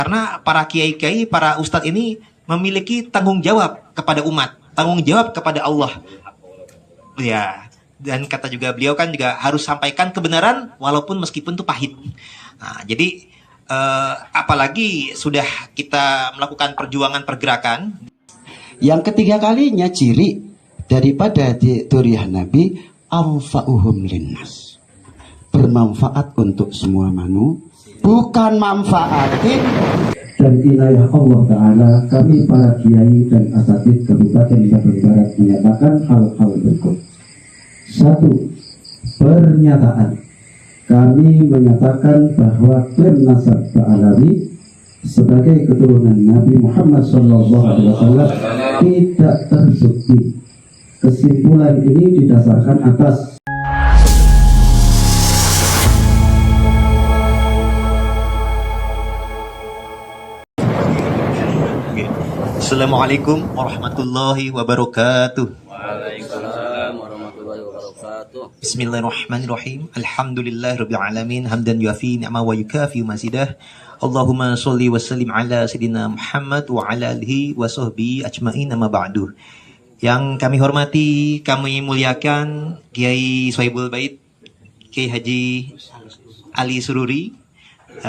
Karena para kiai-kiai, para ustadz ini memiliki tanggung jawab kepada umat, tanggung jawab kepada Allah. Ya, dan kata juga beliau kan juga harus sampaikan kebenaran walaupun meskipun itu pahit. Nah, jadi apalagi sudah kita melakukan perjuangan pergerakan. Yang ketiga kalinya ciri daripada duriah Nabi, anfa'uhum linnas, bermanfaat untuk semua manusia, bukan manfaatin. Dan inayah Allah Ta'ala, kami para kiai dan asatid Kabupaten Bandung Barat menyatakan hal-hal berikut. 1. Pernyataan. Kami menyatakan bahwa bernasab Ba'alawi sebagai keturunan Nabi Muhammad SAW tidak tersubti. Kesimpulan ini didasarkan atas Assalamualaikum warahmatullahi wabarakatuh. Waalaikumsalam warahmatullahi wabarakatuh. Bismillahirrahmanirrahim. Alhamdulillahirabbil alamin, hamdan yuafi ni'ma wa yukafi mazidah. Allahumma sholli wa sallim ala sayidina Muhammad wa ala alihi wa sahbihi ajmain, amma ba'du. Yang kami hormati, kami muliakan Kiai Sohibul Bait, Kiai Haji Ali Sururi,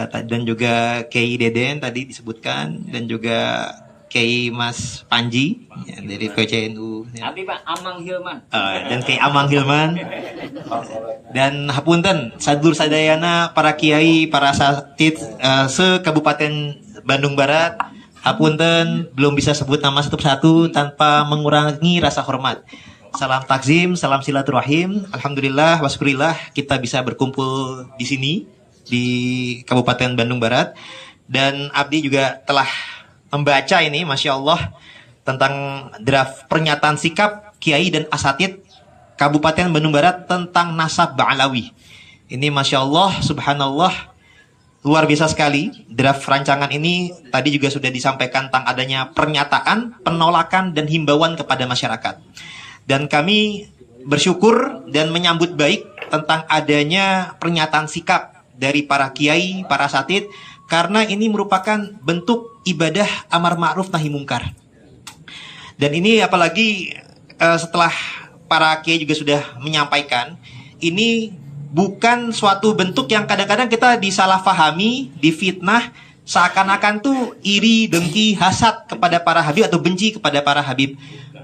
dan juga Kiai Deden tadi disebutkan, dan juga Kiai Mas Panji ya, dari PCNU ya. Abi Pak Amang Hilman. Dan Kiai Amang Hilman. Dan hapunten sadulur sadayana para kiai, para asatid se-Kabupaten Bandung Barat. Hapunten belum bisa sebut nama satu-satu tanpa mengurangi rasa hormat. Salam takzim, salam silaturahim. Alhamdulillah, wasyukurillah kita bisa berkumpul di sini di Kabupaten Bandung Barat. Dan Abdi juga telah membaca ini, Masya Allah, tentang draft pernyataan sikap Kiai dan Asatid Kabupaten Bandung Barat tentang nasab Ba'alawi. Ini Masya Allah, Subhanallah, luar biasa sekali. Draft rancangan ini tadi juga sudah disampaikan tentang adanya pernyataan, penolakan, dan himbauan kepada masyarakat. Dan kami bersyukur dan menyambut baik tentang adanya pernyataan sikap dari para Kiai, para Asatid, karena ini merupakan bentuk ibadah amar ma'ruf nahi mungkar. Dan ini apalagi setelah para kiai juga sudah menyampaikan, ini bukan suatu bentuk yang kadang-kadang kita disalahfahami, difitnah, seakan-akan tuh iri, dengki, hasad kepada para habib atau benci kepada para habib.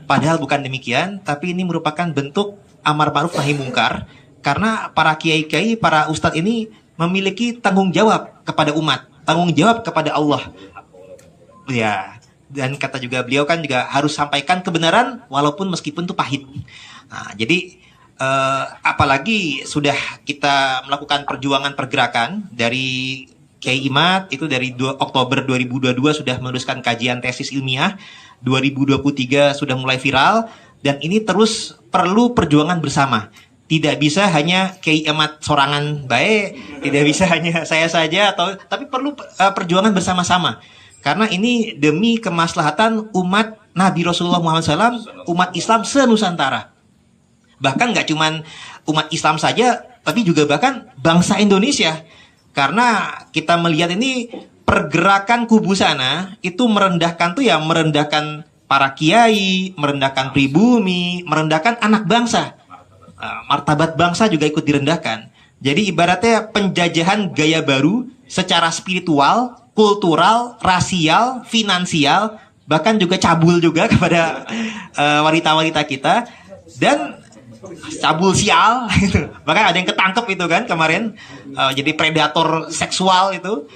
Padahal bukan demikian, tapi ini merupakan bentuk amar ma'ruf nahi mungkar, karena para kiai-kiai, para ustadz ini memiliki tanggung jawab kepada umat, tanggung jawab kepada Allah. Ya, dan kata juga beliau kan juga harus sampaikan kebenaran walaupun meskipun itu pahit. Nah, jadi apalagi sudah kita melakukan perjuangan pergerakan dari Kiai Imad itu dari Oktober 2022 sudah menuliskan kajian tesis ilmiah, 2023 sudah mulai viral, dan ini terus perlu perjuangan bersama. Tidak bisa hanya Kiai Imad sorangan baik, tidak bisa hanya saya saja, tapi perlu perjuangan bersama-sama. Karena ini demi kemaslahatan umat Nabi Rasulullah Muhammad SAW, umat Islam se-Nusantara. Bahkan nggak cuman umat Islam saja, tapi juga bahkan bangsa Indonesia. Karena kita melihat ini pergerakan kubu sana itu merendahkan para kiai, merendahkan pribumi, merendahkan anak bangsa. Martabat bangsa juga ikut direndahkan. Jadi ibaratnya penjajahan gaya baru secara spiritual, kultural, rasial, finansial, bahkan juga cabul juga kepada wanita-wanita kita, dan cabul sial gitu. Bahkan ada yang ketangkep itu kan kemarin, jadi predator seksual itu.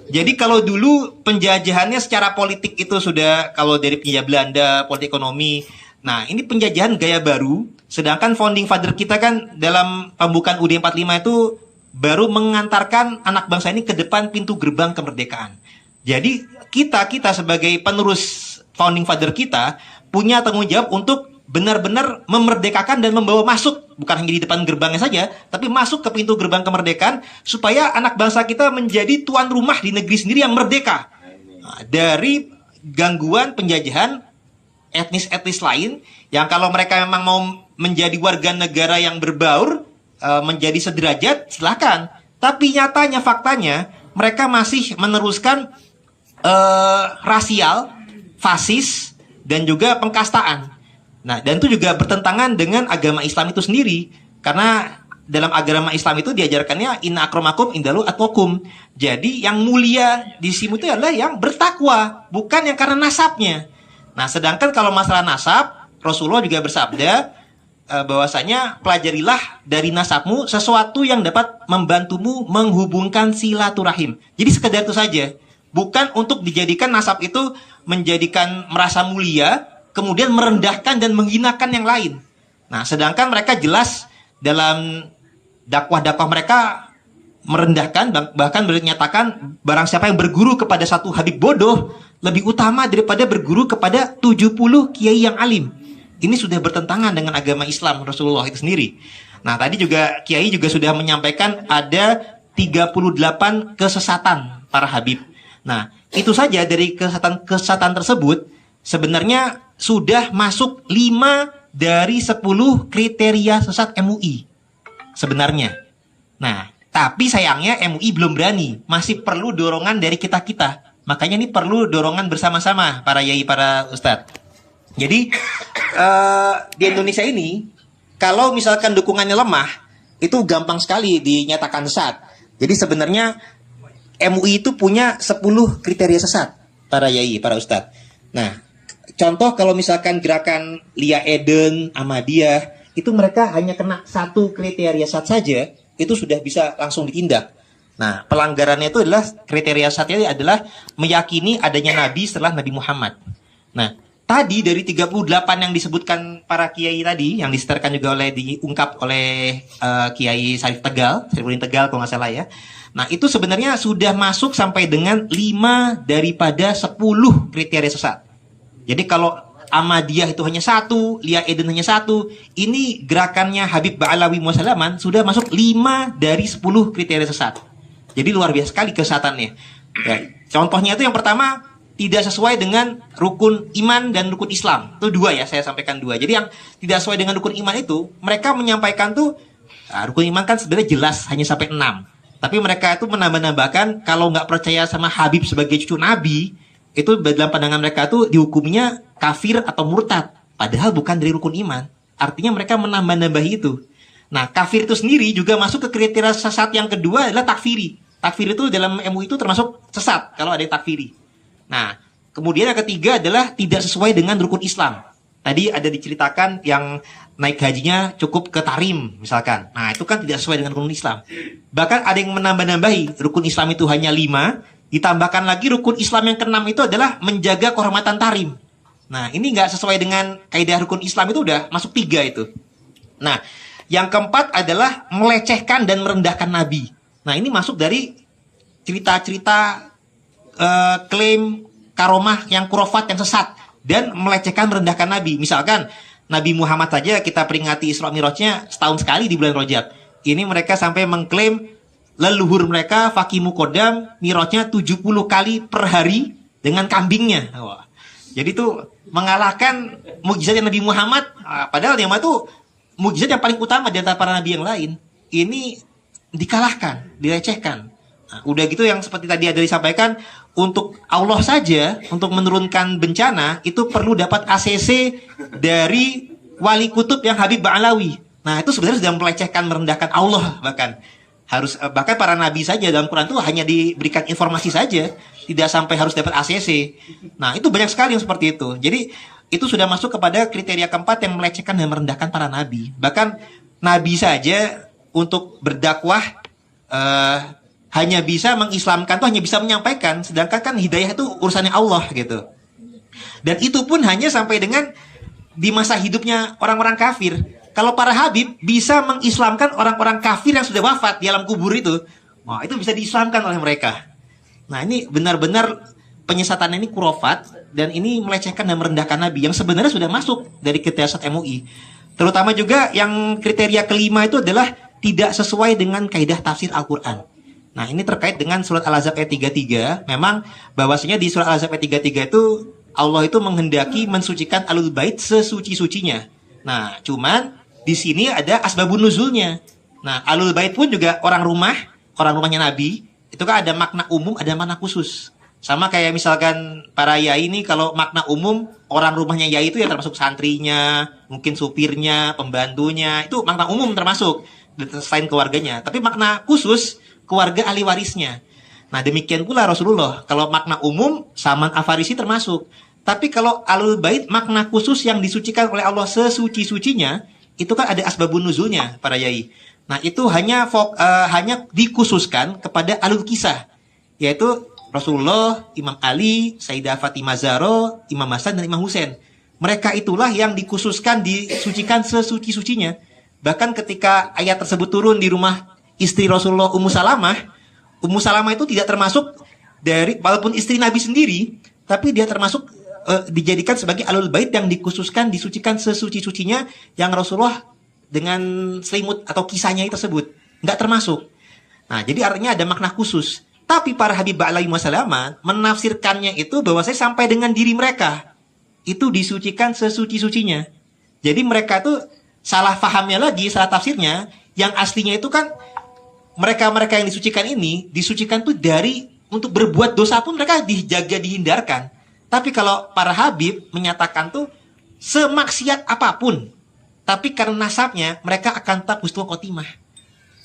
Jadi kalau dulu penjajahannya secara politik itu sudah, kalau dari penjajah Belanda, politik ekonomi. Nah, ini penjajahan gaya baru, sedangkan founding father kita kan dalam pembukaan UUD 45 itu baru mengantarkan anak bangsa ini ke depan pintu gerbang kemerdekaan. Jadi kita sebagai penerus founding father kita punya tanggung jawab untuk benar-benar memerdekakan dan membawa masuk, bukan hanya di depan gerbangnya saja, tapi masuk ke pintu gerbang kemerdekaan supaya anak bangsa kita menjadi tuan rumah di negeri sendiri yang merdeka. Nah, dari gangguan penjajahan etnis-etnis lain yang kalau mereka memang mau menjadi warga negara yang berbaur, menjadi sederajat, silakan. Tapi nyatanya, faktanya, mereka masih meneruskan rasial, fasis, dan juga pengkastaan. Nah, dan itu juga bertentangan dengan agama Islam itu sendiri. Karena dalam agama Islam itu diajarkannya inna akramakum indalu atqakum. Jadi yang mulia di sini itu adalah yang bertakwa, bukan yang karena nasabnya. Nah, sedangkan kalau masalah nasab, Rasulullah juga bersabda bahwasanya pelajarilah dari nasabmu sesuatu yang dapat membantumu menghubungkan silaturahim. Jadi sekedar itu saja. Bukan untuk dijadikan nasab itu menjadikan merasa mulia, kemudian merendahkan dan menghinakan yang lain. Nah, sedangkan mereka jelas dalam dakwah-dakwah mereka merendahkan, bahkan menyatakan barang siapa yang berguru kepada satu habib bodoh lebih utama daripada berguru kepada 70 kiai yang alim. Ini sudah bertentangan dengan agama Islam Rasulullah itu sendiri. Nah, tadi juga kiai juga sudah menyampaikan ada 38 kesesatan para habib. Nah, itu saja dari kesesatan tersebut sebenarnya sudah masuk 5 dari 10 kriteria sesat MUI sebenarnya. Nah, tapi sayangnya MUI belum berani, masih perlu dorongan dari kita-kita. Makanya ini perlu dorongan bersama-sama para yai, para ustadz. Jadi di Indonesia ini kalau misalkan dukungannya lemah itu gampang sekali dinyatakan sesat. Jadi sebenarnya MUI itu punya 10 kriteria sesat para yai, para ustadz. Nah, contoh kalau misalkan gerakan Lia Eden, Ahmadiyah, itu mereka hanya kena 1 kriteria sesat saja, itu sudah bisa langsung ditindak. Nah, pelanggarannya itu adalah kriteria sesatnya adalah meyakini adanya Nabi setelah Nabi Muhammad. Nah, tadi dari 38 yang disebutkan para kiai tadi, yang disetarkan juga diungkap oleh Kiai Sarif Tegal, Sarifudin Tegal kalau nggak salah ya. Nah, itu sebenarnya sudah masuk sampai dengan 5 daripada 10 kriteria sesat. Jadi kalau Ahmadiyah itu hanya 1, Lia Eden hanya 1, ini gerakannya Habib Ba'alawi Mu'asalaman sudah masuk 5 dari 10 kriteria sesat. Jadi luar biasa sekali kesesatannya. Ya, contohnya itu yang pertama, tidak sesuai dengan rukun iman dan rukun Islam. Itu 2 ya, saya sampaikan 2. Jadi yang tidak sesuai dengan rukun iman itu, mereka menyampaikan tuh, rukun iman kan sebenarnya jelas hanya sampai 6. Tapi mereka itu menambah-nambahkan kalau nggak percaya sama Habib sebagai cucu Nabi, itu dalam pandangan mereka itu dihukumnya kafir atau murtad. Padahal bukan dari rukun iman. Artinya mereka menambah-nambahi itu. Nah, kafir itu sendiri juga masuk ke kriteria sesat yang kedua adalah takfiri. Takfir itu dalam MUI itu termasuk sesat kalau ada yang takfiri. Nah, kemudian yang ketiga adalah tidak sesuai dengan rukun Islam. Tadi ada diceritakan yang naik hajinya cukup ke tarim misalkan. Nah, itu kan tidak sesuai dengan rukun Islam. Bahkan ada yang menambah-nambahi rukun Islam itu hanya 5, ditambahkan lagi rukun Islam yang ke-6 itu adalah menjaga kehormatan tarim. Nah, ini nggak sesuai dengan kaidah rukun Islam itu udah masuk 3 itu. Nah, yang keempat adalah melecehkan dan merendahkan Nabi. Nah, ini masuk dari cerita-cerita klaim karomah yang kurofat yang sesat dan melecehkan merendahkan Nabi. Misalkan Nabi Muhammad saja kita peringati Isra Mi'rajnya setahun sekali di bulan Rajab. Ini mereka sampai mengklaim leluhur mereka Fakih Muqaddam Mi'rajnya 70 kali per hari dengan kambingnya. Wah. Jadi itu mengalahkan mukjizat Nabi Muhammad. Padahal dia itu mukjizat yang paling utama di antara para nabi yang lain. Ini dikalahkan, direcehkan. Nah, udah gitu yang seperti tadi ada disampaikan, untuk Allah saja, untuk menurunkan bencana, itu perlu dapat ACC dari wali kutub yang Habib Ba'alawi. Nah, itu sebenarnya sudah melecehkan, merendahkan Allah bahkan. Bahkan para nabi saja dalam Quran itu hanya diberikan informasi saja, tidak sampai harus dapat ACC. Nah, itu banyak sekali yang seperti itu. Jadi, itu sudah masuk kepada kriteria keempat yang melecehkan dan merendahkan para nabi. Bahkan nabi saja untuk berdakwah hanya bisa mengislamkan, tuh hanya bisa menyampaikan, sedangkan kan hidayah itu urusannya Allah gitu. Dan itu pun hanya sampai dengan di masa hidupnya orang-orang kafir. Kalau para habib bisa mengislamkan orang-orang kafir yang sudah wafat di alam kubur itu, wah, itu bisa diislamkan oleh mereka. Nah, ini benar-benar penyesatan ini kurofat dan ini melecehkan dan merendahkan Nabi yang sebenarnya sudah masuk dari kriteria sesat MUI. Terutama juga yang kriteria kelima itu adalah tidak sesuai dengan kaidah tafsir Al-Quran. Nah, ini terkait dengan surat Al-Ahzab ayat 33. Memang bahwasanya di surat Al-Ahzab ayat 33 itu Allah itu menghendaki mensucikan Ahlul Bait sesuci-sucinya. Nah, cuman di sini ada asbabun nuzulnya. Nah, Ahlul Bait pun juga orang rumahnya Nabi. itu kan ada makna umum, ada makna khusus. Sama kayak misalkan para yai ini, kalau makna umum orang rumahnya yai itu ya termasuk santrinya, mungkin supirnya, pembantunya, itu makna umum termasuk selain keluarganya. Tapi makna khusus keluarga ahli warisnya. Nah demikian pula Rasulullah, kalau makna umum Salman Al-Farisi termasuk. Tapi kalau Ahlul Bait makna khusus yang disucikan oleh Allah sesuci-sucinya, itu kan ada asbabun nuzulnya para yai. Nah itu hanya dikhususkan kepada alul kisah, yaitu Rasulullah, Imam Ali, Sayyidah Fatimah Zahra, Imam Hasan dan Imam Husain. Mereka itulah yang dikhususkan, disucikan sesuci-sucinya. Bahkan ketika ayat tersebut turun di rumah istri Rasulullah Ummu Salamah itu tidak termasuk dari, walaupun istri Nabi sendiri, tapi dia termasuk dijadikan sebagai alul bait yang dikhususkan, disucikan sesuci-sucinya, yang Rasulullah dengan selimut atau kisahnya tersebut nggak termasuk. Nah jadi artinya ada makna khusus. Tapi para Habib alaihi wasallam menafsirkannya itu bahwa saya sampai dengan diri mereka itu disucikan sesuci-sucinya. Jadi mereka tuh salah fahamnya lagi, salah tafsirnya. Yang aslinya itu kan mereka-mereka yang disucikan ini disucikan tuh dari, untuk berbuat dosa pun mereka dijaga, dihindarkan. Tapi kalau para Habib menyatakan tuh semaksiat apapun, tapi karena nasabnya mereka akan tetap husnul khotimah.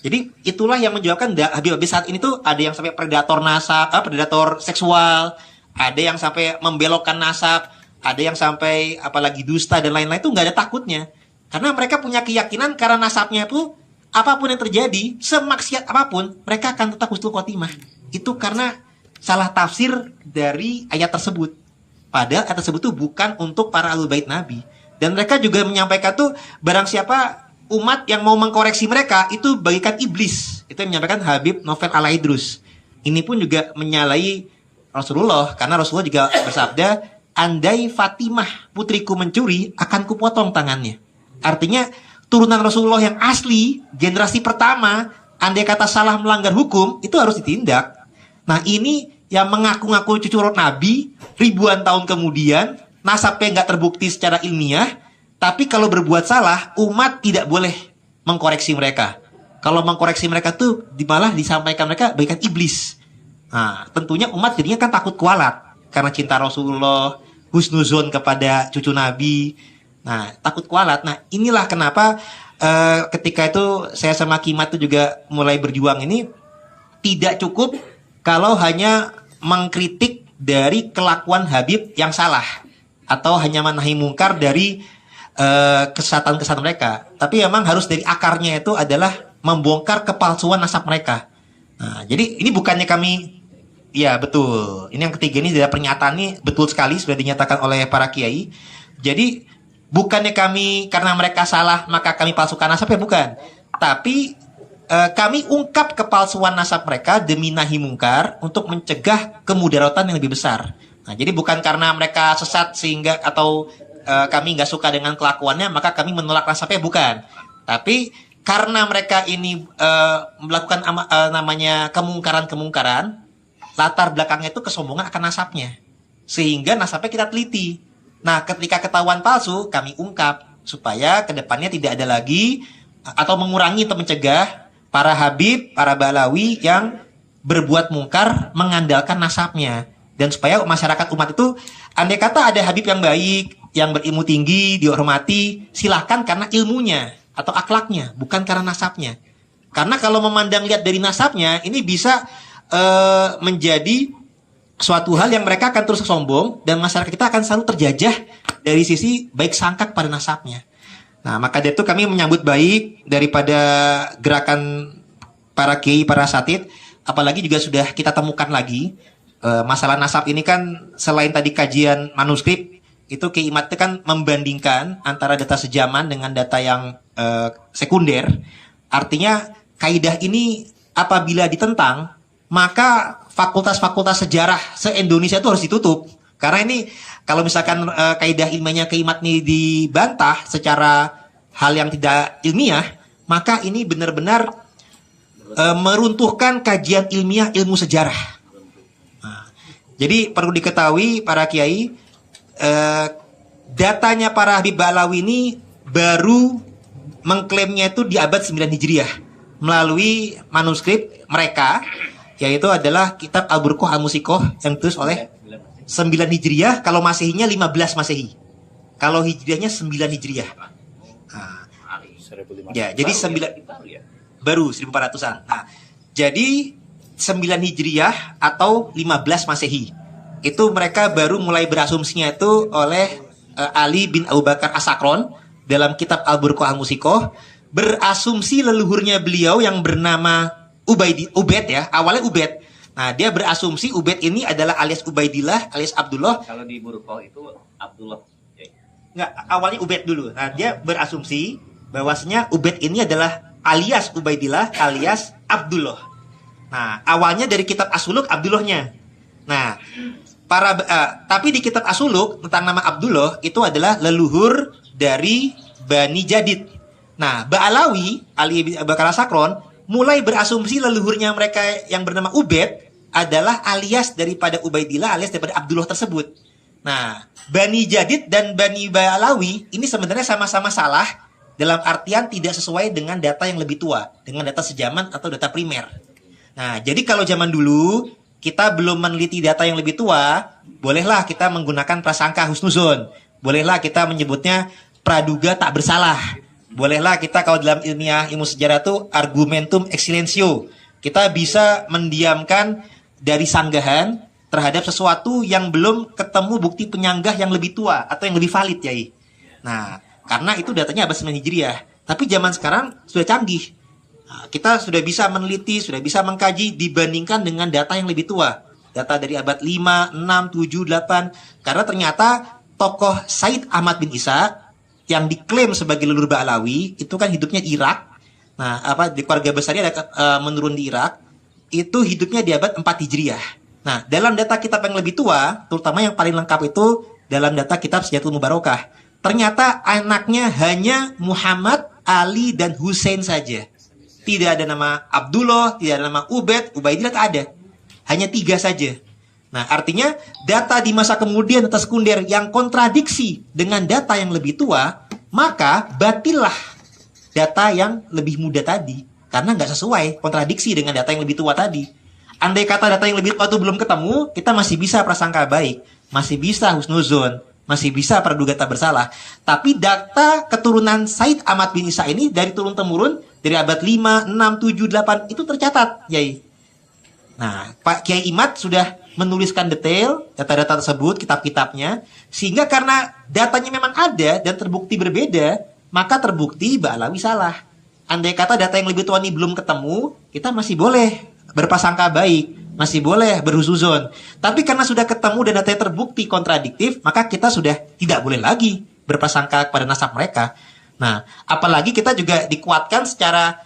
Jadi itulah yang menyebabkan Habib-habib saat ini tuh ada yang sampai predator nasab, predator seksual, ada yang sampai membelokkan nasab, ada yang sampai apalagi dusta dan lain-lain, itu nggak ada takutnya. Karena mereka punya keyakinan karena nasabnya itu apapun yang terjadi, semaksiat apapun, mereka akan tetap husnul khotimah. Itu karena salah tafsir dari ayat tersebut. Padahal ayat tersebut tuh bukan untuk para ahlul bait Nabi. Dan mereka juga menyampaikan tuh barang siapa umat yang mau mengkoreksi mereka itu bagikan iblis. Itu yang menyampaikan Habib Novel Al-Aidrus. Ini pun juga menyalahi Rasulullah, karena Rasulullah juga bersabda, andai Fatimah putriku mencuri, akan kupotong tangannya. Artinya turunan Rasulullah yang asli, generasi pertama, andai kata salah melanggar hukum, itu harus ditindak. Nah ini yang mengaku-ngaku cucu Nabi ribuan tahun kemudian, nasabnya nggak terbukti secara ilmiah, tapi kalau berbuat salah, umat tidak boleh mengkoreksi mereka. Kalau mengkoreksi mereka tuh malah disampaikan mereka bagikan iblis. Nah, tentunya umat jadinya kan takut kualat karena cinta Rasulullah, husnuzon kepada cucu Nabi. Nah, takut kualat. Nah, inilah kenapa ketika itu saya sama Kimat itu juga mulai berjuang ini, tidak cukup kalau hanya mengkritik dari kelakuan Habib yang salah, atau hanya menahi mungkar dari kesesatan-kesesatan mereka. Tapi memang harus dari akarnya itu adalah membongkar kepalsuan nasab mereka. Nah, jadi ini bukannya kami, ya betul, ini yang ketiga ini dari pernyataan ini betul sekali sudah dinyatakan oleh para kiai. Jadi bukannya kami karena mereka salah maka kami palsukan nasab, ya bukan. Tapi kami ungkap kepalsuan nasab mereka demi nahi mungkar untuk mencegah kemudaratan yang lebih besar. Nah, jadi bukan karena mereka sesat sehingga atau kami nggak suka dengan kelakuannya maka kami menolak nasabnya, bukan. Tapi karena mereka ini melakukan namanya kemungkaran-kemungkaran, latar belakangnya itu kesombongan akan nasabnya, sehingga nasabnya kita teliti. Nah ketika ketahuan palsu kami ungkap supaya kedepannya tidak ada lagi atau mengurangi atau mencegah para Habib, para Balawi yang berbuat mungkar mengandalkan nasabnya. Dan supaya masyarakat umat itu, andai kata ada Habib yang baik, yang berilmu tinggi, dihormati, silahkan karena ilmunya atau akhlaknya, bukan karena nasabnya. Karena kalau memandang lihat dari nasabnya, ini bisa menjadi suatu hal yang mereka akan terus sombong, dan masyarakat kita akan selalu terjajah dari sisi baik sangka pada nasabnya. Nah, maka dari itu kami menyambut baik daripada gerakan para kiai, para asatidz, apalagi juga sudah kita temukan lagi masalah nasab ini kan selain tadi kajian manuskrip, itu Kiai Imat kan membandingkan antara data sejaman dengan data yang sekunder. Artinya kaidah ini apabila ditentang, maka fakultas-fakultas sejarah se-Indonesia itu harus ditutup. Karena ini kalau misalkan kaidah ilmiahnya Kiai Imat ini dibantah secara hal yang tidak ilmiah, maka ini benar-benar meruntuhkan kajian ilmiah ilmu sejarah. Jadi perlu diketahui para kiai, datanya para Habib Ba'alawi ini baru mengklaimnya itu di abad 9 Hijriah melalui manuskrip mereka yaitu adalah kitab Al-Burqah Al-Musikoh yang ditulis oleh 9 Hijriah, kalau Masehiynya 15 Masehi. Kalau Hijriahnya 9 Hijriah. Nah, ya, jadi 9 baru 1400-an. Nah, jadi 9 Hijriah atau 15 Masehi. Itu mereka baru mulai berasumsinya itu oleh Ali bin Abu Bakar As-Sakron dalam kitab Al-Burqah Al-Musikoh, berasumsi leluhurnya beliau yang bernama Ubaid ya, awalnya Ubaid. Nah, dia berasumsi Ubaid ini adalah alias Ubaidillah alias Abdullah. Kalau di Burqah itu Abdullah. Enggak, awalnya Ubaid dulu. Nah, dia berasumsi bahwasanya Ubaid ini adalah alias Ubaidillah alias Abdullah. Nah, awalnya dari kitab As-Suluk Abdullahnya. Nah, tapi di kitab As-Suluk tentang nama Abdullah itu adalah leluhur dari Bani Jadid. Nah, Ba'alawi, Ali bin Abu Bakar As-Sakron, mulai berasumsi leluhurnya mereka yang bernama Ubaid adalah alias daripada Ubaidillah alias daripada Abdullah tersebut. Nah, Bani Jadid dan Bani Ba'alawi ini sebenarnya sama-sama salah dalam artian tidak sesuai dengan data yang lebih tua, dengan data sejaman atau data primer. Nah, jadi kalau zaman dulu kita belum meneliti data yang lebih tua, bolehlah kita menggunakan prasangka husnuzon. Bolehlah kita menyebutnya praduga tak bersalah. Bolehlah kita kalau dalam ilmu sejarah itu argumentum excellentio. Kita bisa mendiamkan dari sanggahan terhadap sesuatu yang belum ketemu bukti penyanggah yang lebih tua atau yang lebih valid, Yai. Nah, karena itu datanya abad 9 Hijriah. Tapi zaman sekarang sudah canggih. Nah, kita sudah bisa meneliti, sudah bisa mengkaji dibandingkan dengan data yang lebih tua. Data dari abad 5, 6, 7, 8. Karena ternyata tokoh Said Ahmad bin Isa yang diklaim sebagai leluhur Ba'alawi itu kan hidupnya di Irak. Nah, di keluarga besarnya ada menurun di Irak. Itu hidupnya di abad 4 Hijriah. Nah, dalam data kitab yang lebih tua, terutama yang paling lengkap itu dalam data kitab Sejatul Mubarokah, ternyata anaknya hanya Muhammad, Ali, dan Hussein saja. Tidak ada nama Abdullah, tidak ada nama Ubaid, Ubaidillah tak ada. Hanya 3 saja. Nah, artinya data di masa kemudian, data sekunder yang kontradiksi dengan data yang lebih tua, maka batillah data yang lebih muda tadi. Karena nggak sesuai, kontradiksi dengan data yang lebih tua tadi. Andai kata data yang lebih tua itu belum ketemu, kita masih bisa prasangka baik, masih bisa husnuzon, masih bisa praduga tak bersalah. Tapi data keturunan Said Ahmad bin Isa ini dari turun-temurun, dari abad 5, 6, 7, 8, itu tercatat, Yai. Nah, Pak Kiai Imad sudah menuliskan detail data-data tersebut, kitab-kitabnya, sehingga karena datanya memang ada dan terbukti berbeda, maka terbukti Ba'alawi salah. Andai kata data yang lebih tua ini belum ketemu, kita masih boleh berprasangka baik, masih boleh berhusnuzon. Tapi karena sudah ketemu dan datanya terbukti kontradiktif, maka kita sudah tidak boleh lagi berprasangka kepada nasab mereka. Nah, apalagi kita juga dikuatkan secara,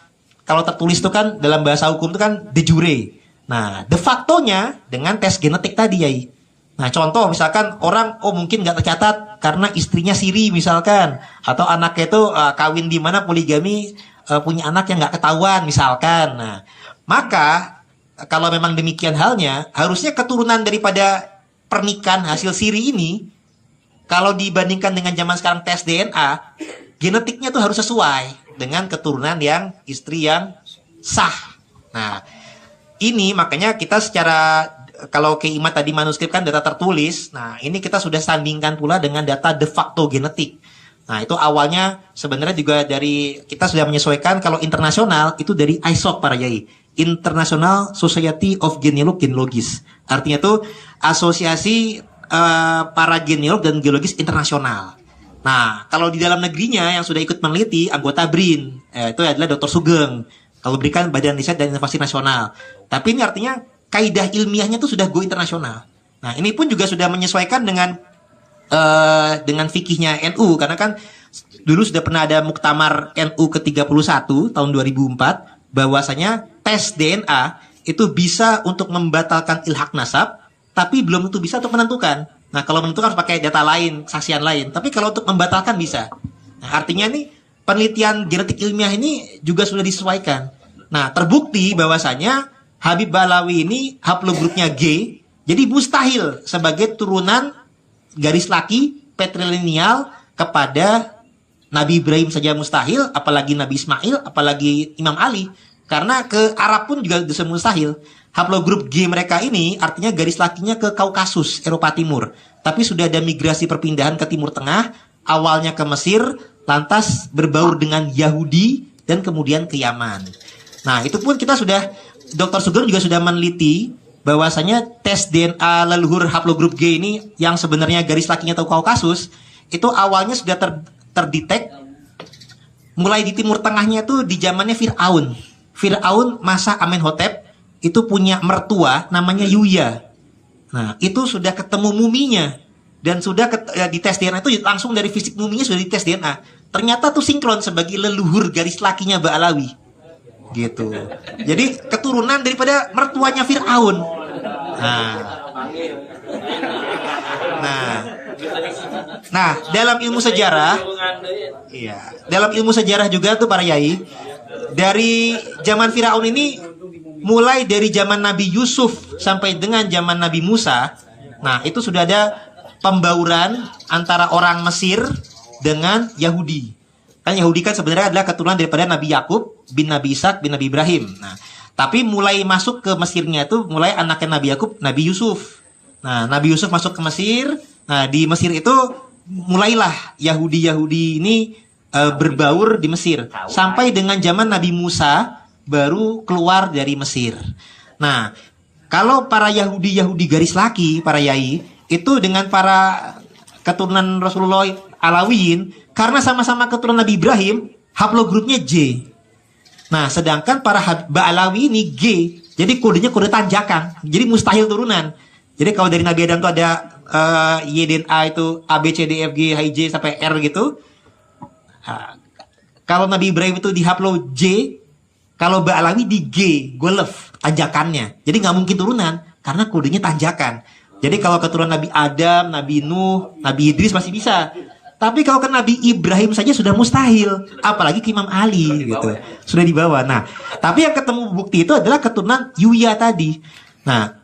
kalau tertulis itu kan dalam bahasa hukum itu kan de jure. Nah, de facto-nya dengan tes genetik tadi, Yai. Nah, contoh misalkan orang mungkin nggak tercatat karena istrinya siri misalkan, atau anaknya itu kawin di mana poligami, punya anak yang nggak ketahuan misalkan. Nah, maka kalau memang demikian halnya, harusnya keturunan daripada pernikahan hasil siri ini, kalau dibandingkan dengan zaman sekarang tes DNA, genetiknya tuh harus sesuai dengan keturunan yang istri yang sah. Nah, ini makanya kita secara, kalau Kiai Imad tadi manuskrip kan data tertulis, nah ini kita sudah sandingkan pula dengan data de facto genetik. Nah, itu awalnya sebenarnya juga dari, kita sudah menyesuaikan kalau internasional itu dari ISOC para Yai, International Society of Genealogis. Artinya itu asosiasi para genealog dan geologis internasional. Nah, kalau di dalam negerinya yang sudah ikut meneliti, anggota BRIN, itu adalah Dr. Sugeng. Kalau berikan Badan Riset dan Inovasi Nasional. Tapi ini artinya kaidah ilmiahnya itu sudah go internasional. Nah, ini pun juga sudah menyesuaikan dengan fikihnya NU, karena kan dulu sudah pernah ada Muktamar NU ke-31 tahun 2004, bahwasanya tes DNA itu bisa untuk membatalkan ilhak nasab, tapi belum tentu bisa untuk menentukan. Nah, kalau menentukan harus pakai data lain, saksian lain. Tapi kalau untuk membatalkan bisa. Nah, artinya nih penelitian genetik ilmiah ini juga sudah disesuaikan. Nah, terbukti bahwasanya Habib Ba'alawi ini haplogrupnya G, jadi mustahil sebagai turunan garis laki patrilineal kepada Nabi Ibrahim saja mustahil, apalagi Nabi Ismail, apalagi Imam Ali. Karena ke Arab pun juga bisa mustahil. Haplogrup G mereka ini artinya garis lakinya ke Kaukasus, Eropa Timur. Tapi sudah ada migrasi perpindahan ke Timur Tengah, awalnya ke Mesir, lantas berbaur dengan Yahudi, dan kemudian ke Yaman. Nah, itu pun kita sudah, Dr. Sugeng juga sudah meneliti bahwasanya tes DNA leluhur haplogrup G ini yang sebenarnya garis lakinya atau Kaukasus, itu awalnya sudah terdetek mulai di Timur Tengahnya itu di zamannya Fir'aun. Fir'aun masa Amenhotep itu punya mertua namanya Yuya. Nah, itu sudah ketemu muminya dan sudah di tes DNA itu langsung dari fisik muminya sudah di tes DNA. Ternyata tuh sinkron sebagai leluhur garis lakinya Ba'alawi. Gitu. Jadi keturunan daripada mertuanya Fir'aun. Nah, dalam ilmu sejarah, dalam ilmu sejarah juga tuh para yai, dari zaman Firaun ini, mulai dari zaman Nabi Yusuf sampai dengan zaman Nabi Musa, nah itu sudah ada pembauran antara orang Mesir dengan Yahudi. Kan Yahudi kan sebenarnya adalah keturunan daripada Nabi Yakub bin Nabi Ishak bin Nabi Ibrahim. Nah, tapi mulai masuk ke Mesirnya itu mulai anaknya Nabi Yakub, Nabi Yusuf. Nah, Nabi Yusuf masuk ke Mesir. Nah, di Mesir itu mulailah Yahudi ini berbaur di Mesir. Sampai dengan zaman Nabi Musa baru keluar dari Mesir. Nah, kalau para Yahudi garis laki, para yai, itu dengan para keturunan Rasulullah Alawiyin, karena sama-sama keturunan Nabi Ibrahim, haplogrupnya J. Nah, sedangkan para Ba'alawi ini G. Jadi kodenya kode tanjakan. Jadi mustahil turunan. Jadi kalau dari Nabi Adam itu ada Y dan A itu A, B, C, D, F, G, H, I, J sampai R gitu. Kalau Nabi Ibrahim itu di haplo J, kalau Ba'alawi di G, golef, tanjakannya. Jadi nggak mungkin turunan, karena kodenya tanjakan. Jadi kalau keturunan Nabi Adam, Nabi Nuh, Nabi Idris masih bisa. Tapi kalau ke Nabi Ibrahim saja sudah mustahil. Apalagi ke Imam Ali gitu. Sudah dibawa. Nah, tapi yang ketemu bukti itu adalah keturunan Yuya tadi. Nah,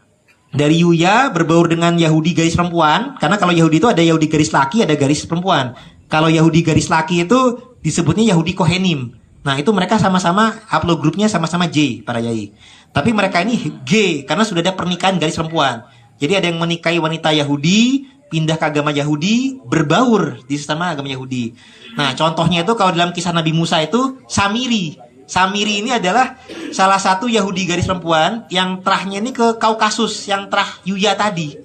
dari Yuya berbaur dengan Yahudi garis perempuan. Karena kalau Yahudi itu ada Yahudi garis laki, ada garis perempuan. Kalau Yahudi garis laki itu disebutnya Yahudi Kohenim. Nah, itu mereka sama-sama haplogrupnya sama-sama J, para yai. Tapi mereka ini G, karena sudah ada pernikahan garis perempuan. Jadi ada yang menikahi wanita Yahudi, pindah ke agama Yahudi, berbaur di sesama agama Yahudi. Nah, contohnya itu kalau dalam kisah Nabi Musa itu Samiri. Samiri ini adalah salah satu Yahudi garis perempuan yang terahnya ini ke Kaukasus, yang terah Yuya tadi.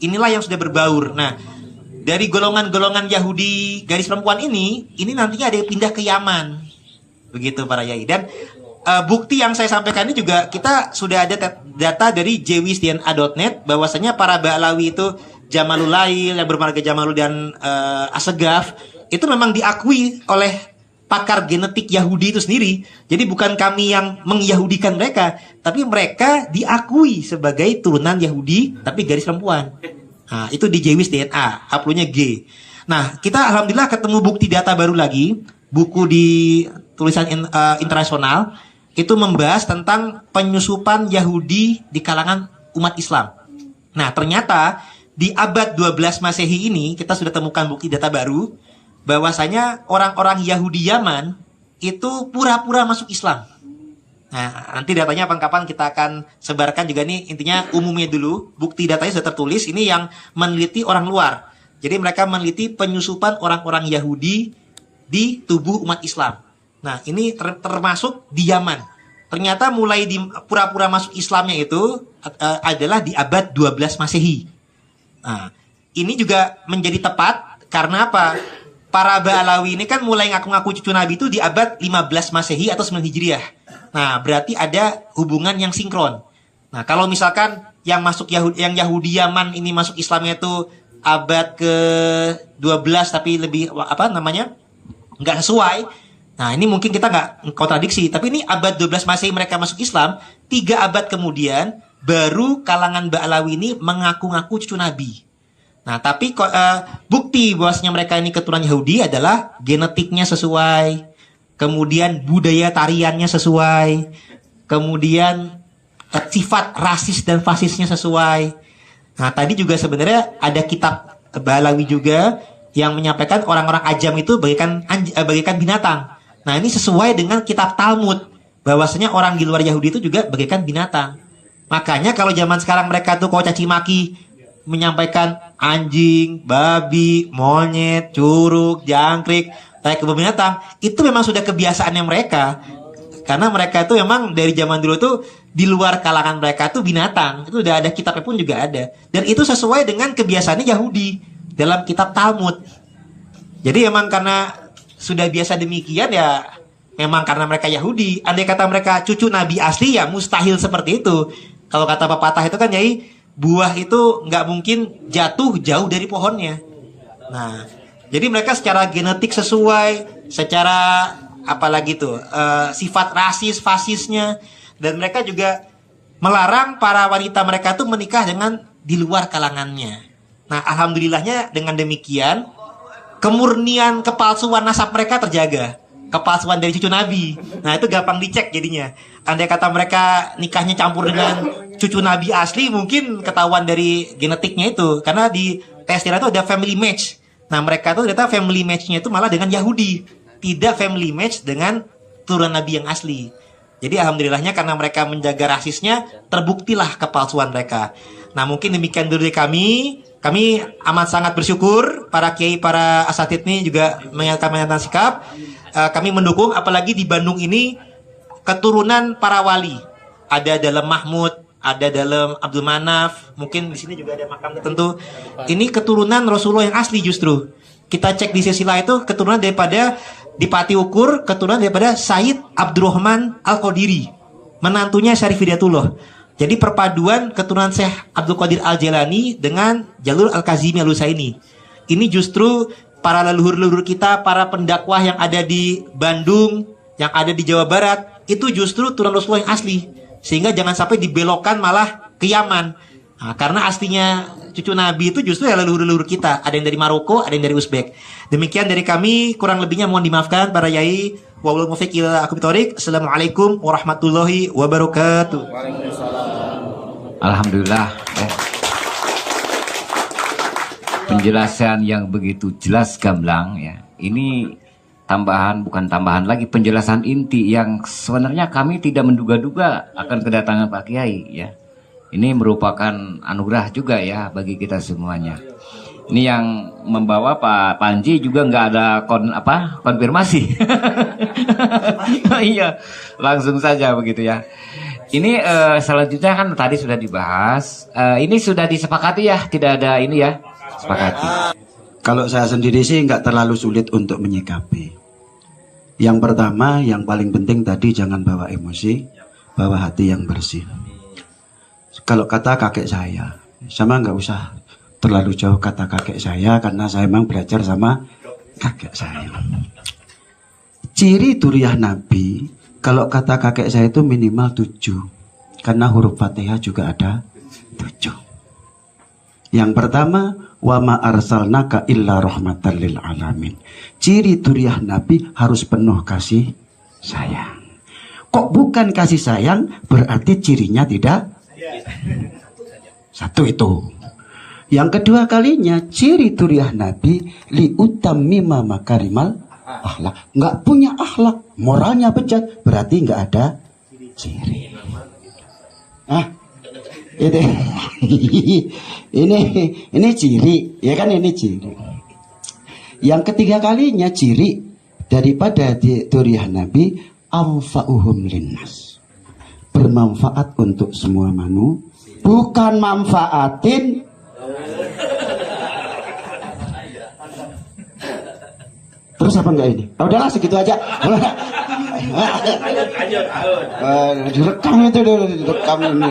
Inilah yang sudah berbaur. Nah, dari golongan-golongan Yahudi garis perempuan ini nantinya ada yang pindah ke Yaman. Begitu para yai. Dan bukti yang saya sampaikan ini juga kita sudah ada data dari jewisdna.net bahwasanya para Ba'alawi itu Jamalul Lail yang bermarga Jamalul dan Asegaf itu memang diakui oleh pakar genetik Yahudi itu sendiri. Jadi bukan kami yang mengyahudikan mereka, tapi mereka diakui sebagai turunan Yahudi tapi garis perempuan. Nah, itu di Jewis DNA, haplonya G. Nah, kita alhamdulillah ketemu bukti data baru lagi, buku di tulisan internasional itu membahas tentang penyusupan Yahudi di kalangan umat Islam. Nah, ternyata di abad 12 Masehi ini kita sudah temukan bukti data baru bahwasanya orang-orang Yahudi Yaman itu pura-pura masuk Islam. Nah, nanti datanya kapan-kapan kita akan sebarkan juga nih, intinya umumnya dulu, bukti datanya sudah tertulis, ini yang meneliti orang luar. Jadi mereka meneliti penyusupan orang-orang Yahudi di tubuh umat Islam. Nah, ini termasuk di Yaman. Ternyata mulai di pura-pura masuk Islamnya itu adalah di abad 12 Masehi. Nah, ini juga menjadi tepat karena apa? Para Ba'alawi ini kan mulai ngaku-ngaku cucu Nabi itu di abad 15 Masehi atau 9 Hijriah. Nah, berarti ada hubungan yang sinkron. Nah, kalau misalkan yang Yahudi Yaman ini masuk Islamnya itu abad ke-12 tapi lebih nggak sesuai. Nah, ini mungkin kita nggak kontradiksi, tapi ini abad 12 Masehi mereka masuk Islam, 3 abad kemudian baru kalangan Ba'alawi ini mengaku-ngaku cucu Nabi. Nah, tapi bukti bahwasanya mereka ini keturunan Yahudi adalah genetiknya sesuai, kemudian budaya tariannya sesuai, kemudian sifat rasis dan fasisnya sesuai. Nah, tadi juga sebenarnya ada kitab Ba'alawi juga yang menyampaikan orang-orang ajam itu bagaikan binatang. Nah, ini sesuai dengan kitab Talmud. bahwasanya orang di luar Yahudi itu juga bagaikan binatang. Makanya kalau zaman sekarang mereka tuh kalau caci maki menyampaikan anjing, babi, monyet, curug, jangkrik, kayak kebun binatang, itu memang sudah kebiasaannya mereka. Karena mereka itu memang dari zaman dulu tuh di luar kalangan mereka tuh binatang. Itu udah ada, kitabnya pun juga ada. Dan itu sesuai dengan kebiasaannya Yahudi dalam kitab Talmud. Jadi memang karena sudah biasa demikian ya, memang karena mereka Yahudi. Andai kata mereka cucu Nabi asli ya mustahil seperti itu. Kalau kata pepatah itu kan Yai, buah itu nggak mungkin jatuh jauh dari pohonnya. Nah, jadi mereka secara genetik sesuai, secara apalagi tuh sifat rasis, fasisnya, dan mereka juga melarang para wanita mereka tuh menikah dengan di luar kalangannya. Nah, alhamdulillahnya dengan demikian kemurnian kepalsuan nasab mereka terjaga. Kepalsuan dari cucu Nabi. Nah, itu gampang dicek jadinya. Andai kata mereka nikahnya campur dengan cucu Nabi asli, mungkin ketahuan dari genetiknya itu. Karena di tes DNA itu ada family match. Nah, mereka tuh ternyata family match-nya itu malah dengan Yahudi. Tidak family match dengan turunan Nabi yang asli. Jadi alhamdulillahnya karena mereka menjaga rasisnya, terbuktilah kepalsuan mereka. Nah, mungkin demikian dulu dari kami. Kami amat sangat bersyukur para kiai, para asatid ini juga menyatakan sikap. Kami mendukung, apalagi di Bandung ini keturunan para wali. Ada dalam Mahmud, ada dalam Abdul Manaf, mungkin di sini juga ada makam tertentu. Ini keturunan Rasulullah yang asli justru. Kita cek di silsilah itu keturunan daripada di Pati Ukur, keturunan daripada Said Abdurrahman Al-Qadiri, menantunya Syarif Hidayatullah. Jadi perpaduan keturunan Syekh Abdul Qadir Al-Jailani dengan Jalul Al-Kazimi Al-Husaini. Ini justru para leluhur-leluhur kita, para pendakwah yang ada di Bandung, yang ada di Jawa Barat, itu justru turunan Rasulullah yang asli. Sehingga jangan sampai dibelokkan malah ke Yaman. Nah, karena aslinya cucu Nabi itu justru ya leluhur-leluhur kita. Ada yang dari Maroko, ada yang dari Uzbek. Demikian dari kami, kurang lebihnya mohon dimaafkan para yai. Wallahul muwaffiq ila aqwamit thoriq. Assalamualaikum warahmatullahi wabarakatuh. Alhamdulillah. Penjelasan yang begitu jelas gamblang ya. Ini tambahan, bukan tambahan lagi, penjelasan inti yang sebenarnya kami tidak menduga-duga akan kedatangan Pak Kiai ya. Ini merupakan anugerah juga ya bagi kita semuanya. Ini yang membawa Pak Panji juga nggak ada konfirmasi. Iya, langsung saja begitu ya. Ini selanjutnya kan tadi sudah dibahas. Ini sudah disepakati ya, tidak ada ini ya. Sepakati. Kalau saya sendiri sih nggak terlalu sulit untuk menyikapi. Yang pertama, yang paling penting tadi jangan bawa emosi, bawa hati yang bersih. Kalau kata kakek saya, sama nggak usah terlalu jauh kata kakek saya, karena saya memang belajar sama kakek saya. Ciri duriah Nabi, kalau kata kakek saya itu minimal 7, karena huruf Fatihah juga ada 7. Yang pertama, wa ma arsalnaka illa rahmatan lil alamin. Ciri duriah Nabi harus penuh kasih sayang. Kok bukan kasih sayang berarti cirinya tidak? Satu itu. Yang kedua kalinya, ciri duriah Nabi li utammima makarimal akhlak. Nggak punya akhlak, moralnya bejat, berarti nggak ada ciri. Itu ini ciri, ya kan, ini ciri. Yang ketiga kalinya ciri daripada duriah Nabi, anfa'uhum linnas, bermanfaat untuk semua manusia, bukan manfaatin. Terus apa enggak ini? Oh, udahlah segitu aja. Direkam itu, direkam ini.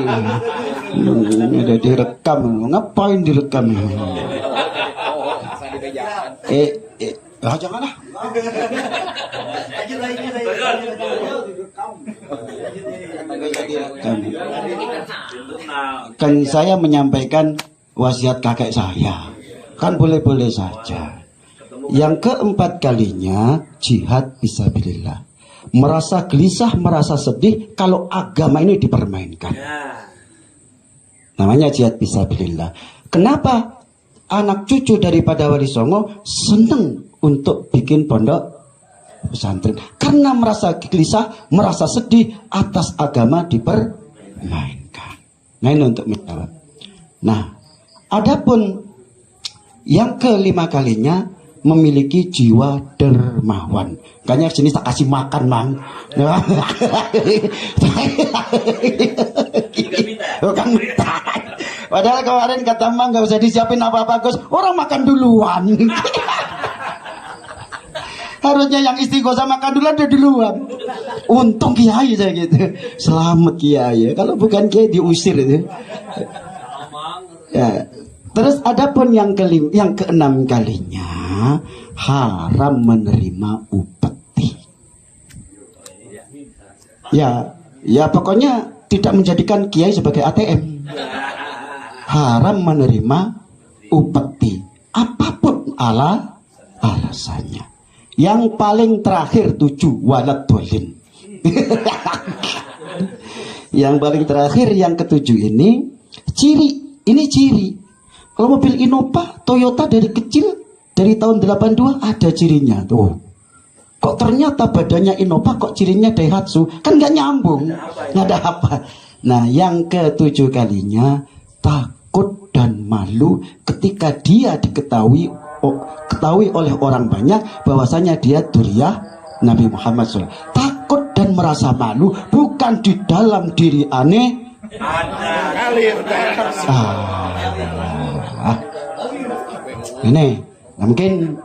Udah direkam, ngapain direkam? Janganlah. Kan saya menyampaikan wasiat kakek saya, kan boleh-boleh saja. Yang keempat kalinya, jihad fisabilillah. Merasa gelisah, merasa sedih kalau agama ini dipermainkan. Namanya jihad fisabilillah. Kenapa anak cucu daripada Wali Songo seneng untuk bikin pondok pesantren karena merasa gelisah, merasa sedih atas agama dipermainkan. Nah, ini untuk menjawab. Nah, adapun yang kelima kalinya memiliki jiwa dermawan. Kayaknya sini tak kasih makan, Mang. Bukan minta. Padahal kemarin kata Mang nggak usah disiapin apa-apa, Gus. Orang makan duluan. Harusnya yang istighosah makan duluan. Untung kiai saya gitu. Selamat kiai. Kalau bukan kiai diusir itu. Ya. Terus adapun yang keenam kalinya haram menerima upeti. Ya pokoknya tidak menjadikan kiai sebagai ATM. Haram menerima upeti. Apapun alasannya. Yang paling terakhir 7 walad dolin. Yang paling terakhir yang ketujuh ini ciri. Kalau mobil Innova, Toyota dari kecil, dari tahun 82 ada cirinya tuh. Kok ternyata badannya Innova, kok cirinya Daihatsu? Kan nggak nyambung, nggak ada apa. Nah, yang ketujuh kalinya takut dan malu ketika dia diketahui oleh orang banyak bahwasanya dia duriyah Nabi Muhammad SAW. Takut dan merasa malu bukan di dalam diri aneh. Ini mungkin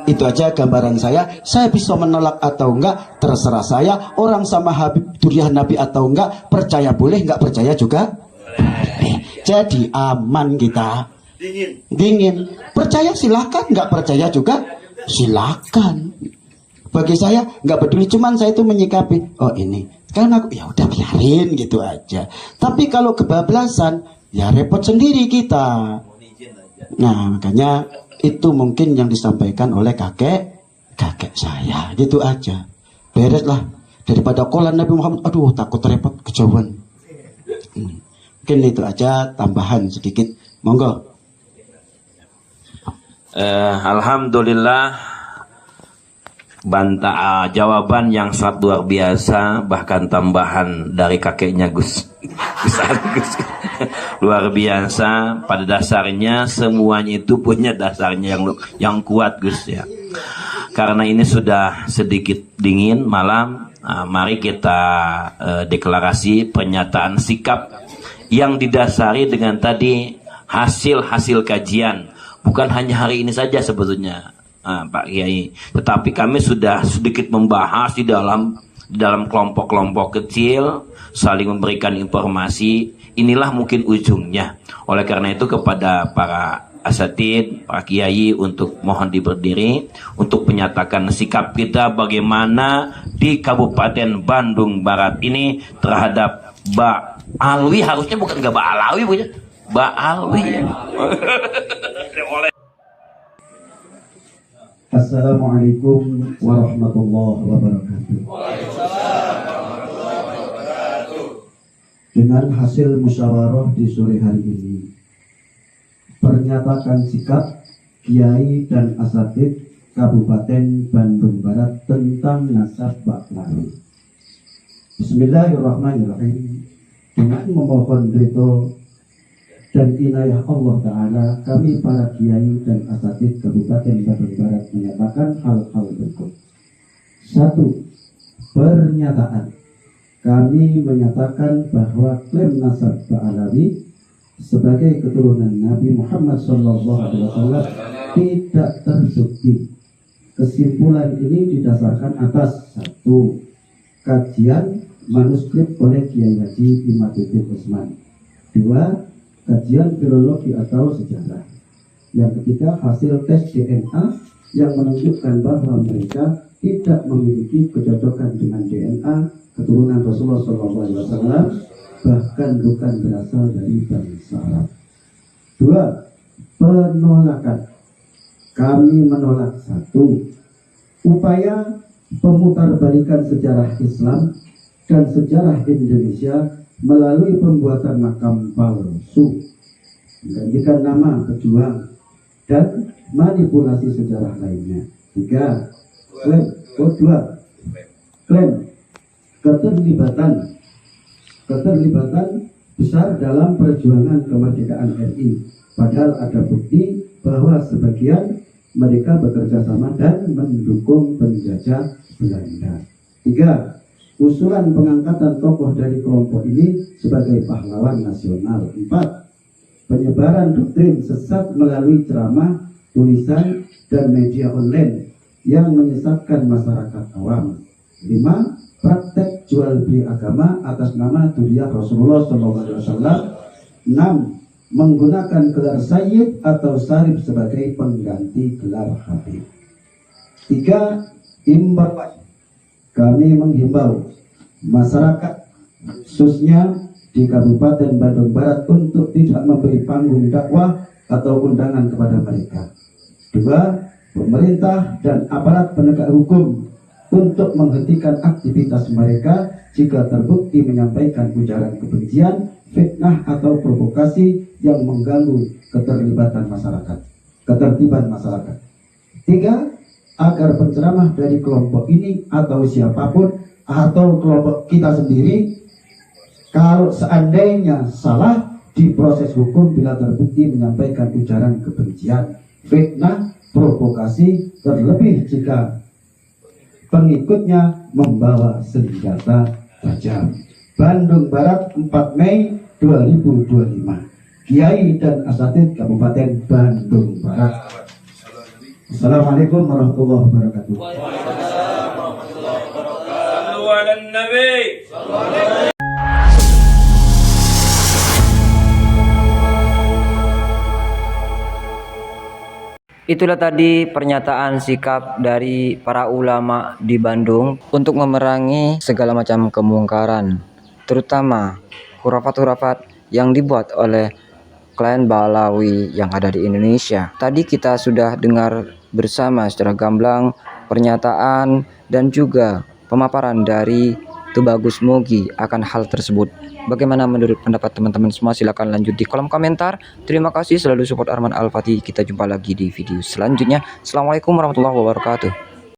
itu aja gambaran saya. Saya bisa menolak atau enggak terserah saya. Orang sama Habib Duriah Nabi atau enggak, percaya boleh, enggak percaya juga boleh. Jadi aman kita. Dingin. Percaya silakan, enggak percaya juga silakan. Bagi saya enggak peduli, cuman saya itu menyikapi, oh ini kan aku ya udah biarin gitu aja. Tapi kalau kebablasan ya repot sendiri kita. Nah, makanya itu mungkin yang disampaikan oleh kakek saya, gitu aja. Bereslah, daripada kolan Nabi Muhammad, aduh takut repot kejauhan. Mungkin itu aja tambahan sedikit, monggo. Alhamdulillah, jawaban yang sangat luar biasa, bahkan tambahan dari kakeknya Gus luar biasa. Pada dasarnya semuanya itu punya dasarnya yang kuat, Gus, ya. Karena ini sudah sedikit dingin malam, mari kita deklarasi pernyataan sikap yang didasari dengan tadi hasil kajian. Bukan hanya hari ini saja sebetulnya, Pak Kiai, tetapi kami sudah sedikit membahas di dalam kelompok-kelompok kecil, saling memberikan informasi. Inilah mungkin ujungnya. Oleh karena itu kepada para asatid, para kiai, untuk mohon berdiri untuk menyatakan sikap kita bagaimana di Kabupaten Bandung Barat ini terhadap Mbak Alwi. Harusnya bukan Mbak Alawi, punya Mbak Alwi. Assalamualaikum warahmatullahi wabarakatuh. Dengan hasil musyawarah di sore hari ini, pernyataan sikap Kiai dan Asatid Kabupaten Bandung Barat tentang nasab Baklawi. Bismillahirrahmanirrahim. Dengan memohon ridho dan inayah Allah Ta'ala, kami para Kiai dan Asatid Kabupaten Bandung Barat menyatakan hal-hal berikut. 1. Pernyataan. Kami menyatakan bahwa klaim nasab Ba'alawi sebagai keturunan Nabi Muhammad SAW tidak terbukti. Kesimpulan ini didasarkan atas 1. Kajian manuskrip oleh Kiai Haji Imaduddin Usman. 2. Kajian filologi atau sejarah. Yang ketiga, hasil tes DNA yang menunjukkan bahwa mereka tidak memiliki kecocokan dengan DNA keturunan Rasulullah SAW, bahkan bukan berasal dari bangsa Arab. 2. Penolakan. Kami menolak 1. Upaya pemutarbalikan sejarah Islam dan sejarah Indonesia melalui pembuatan makam palsu, menggantikan nama pejuang, dan manipulasi sejarah lainnya. 3. Klaim Kedua, klaim keterlibatan besar dalam perjuangan kemerdekaan RI, padahal ada bukti bahwa sebagian mereka bekerja sama dan mendukung penjajah Belanda. 3. Usulan pengangkatan tokoh dari kelompok ini sebagai pahlawan nasional. 4. Penyebaran doktrin sesat melalui ceramah, tulisan, dan media online yang menyesatkan masyarakat awam. 5. Praktek jual beli agama atas nama Duriah Rasulullah SAW. 6. Menggunakan gelar Sayyid atau Sarif sebagai pengganti gelar Habib. 3. Imbau. Kami menghimbau masyarakat khususnya di Kabupaten Bandung Barat untuk tidak memberi panggung dakwah atau undangan kepada mereka. 2. Pemerintah dan aparat penegak hukum untuk menghentikan aktivitas mereka jika terbukti menyampaikan ujaran kebencian, fitnah atau provokasi yang mengganggu ketertiban masyarakat. 3. Agar penceramah dari kelompok ini atau siapapun atau kelompok kita sendiri, kalau seandainya salah, diproses hukum bila terbukti menyampaikan ujaran kebencian, fitnah, provokasi, terlebih jika pengikutnya membawa senjata tajam. Bandung Barat, 4 Mei 2025. Kiai dan Asatidz Kabupaten Bandung Barat. Assalamualaikum warahmatullahi wabarakatuh. Itulah tadi pernyataan sikap dari para ulama di Bandung untuk memerangi segala macam kemungkaran, terutama khurafat-khurafat yang dibuat oleh klien Balawi yang ada di Indonesia. Tadi kita sudah dengar bersama secara gamblang pernyataan dan juga pemaparan dari Tubagus Mugi akan hal tersebut. Bagaimana menurut pendapat teman-teman semua? Silahkan lanjut di kolom komentar. Terima kasih selalu support Arman Al-Fatih. Kita jumpa lagi di video selanjutnya. Assalamualaikum warahmatullahi wabarakatuh.